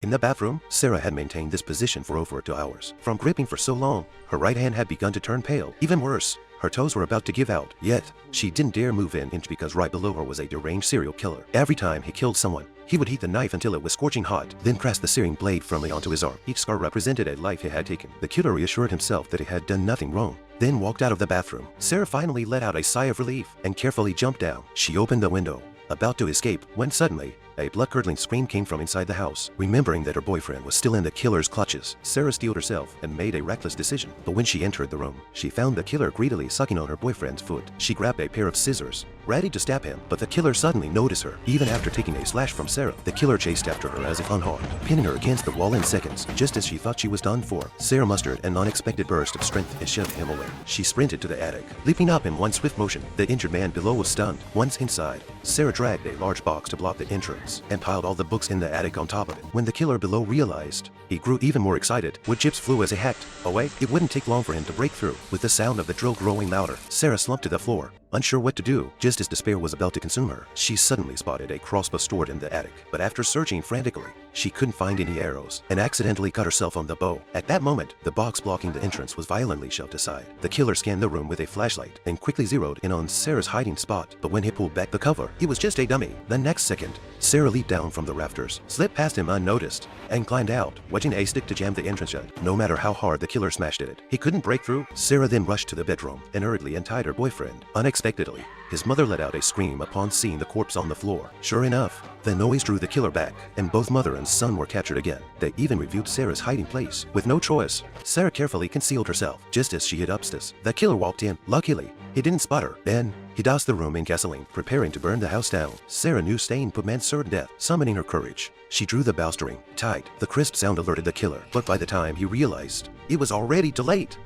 In the bathroom, Sarah had maintained this position for over 2 hours. From gripping for so long, her right hand had begun to turn pale. Even worse, her toes were about to give out. Yet, she didn't dare move an inch because right below her was a deranged serial killer. Every time he killed someone, he would heat the knife until it was scorching hot, then press the searing blade firmly onto his arm. Each scar represented a life he had taken. The killer reassured himself that he had done nothing wrong, then walked out of the bathroom. Sarah finally let out a sigh of relief and carefully jumped down. She opened the window, about to escape, when suddenly, a blood-curdling scream came from inside the house. Remembering that her boyfriend was still in the killer's clutches, Sarah steeled herself and made a reckless decision. But when she entered the room, she found the killer greedily sucking on her boyfriend's foot. She grabbed a pair of scissors, ready to stab him, but the killer suddenly noticed her. Even after taking a slash from Sarah, the killer chased after her as if unharmed, pinning her against the wall in seconds. Just as she thought she was done for, Sarah mustered an unexpected burst of strength and shoved him away. She sprinted to the attic, leaping up in one swift motion. The injured man below was stunned. Once inside, Sarah dragged a large box to block the entrance and piled all the books in the attic on top of it. When the killer below realized, he grew even more excited. Wood chips flew as he hacked away. It wouldn't take long for him to break through. With the sound of the drill growing louder, Sarah slumped to the floor, unsure what to do. Just as despair was about to consume her, she suddenly spotted a crossbow stored in the attic. But after searching frantically, she couldn't find any arrows and accidentally cut herself on the bow. At that moment, the box blocking the entrance was violently shoved aside. The killer scanned the room with a flashlight and quickly zeroed in on Sarah's hiding spot. But when he pulled back the cover, it was just a dummy. The next second, Sarah leaped down from the rafters, slipped past him unnoticed, and climbed out, wedging a stick to jam the entrance shut. No matter how hard the killer smashed at it, he couldn't break through. Sarah then rushed to the bedroom and hurriedly untied her boyfriend. Unexpectedly, his mother let out a scream upon seeing the corpse on the floor. Sure enough, the noise drew the killer back, and both mother and son were captured again. They even reviewed Sarah's hiding place. With no choice, Sarah carefully concealed herself. Just as she hid upstairs, the killer walked in. Luckily, he didn't spot her. Then, he doused the room in gasoline, preparing to burn the house down. Sarah knew staying put meant certain death. Summoning her courage, she drew the bowstring tight. The crisp sound alerted the killer, but by the time he realized, it was already too late.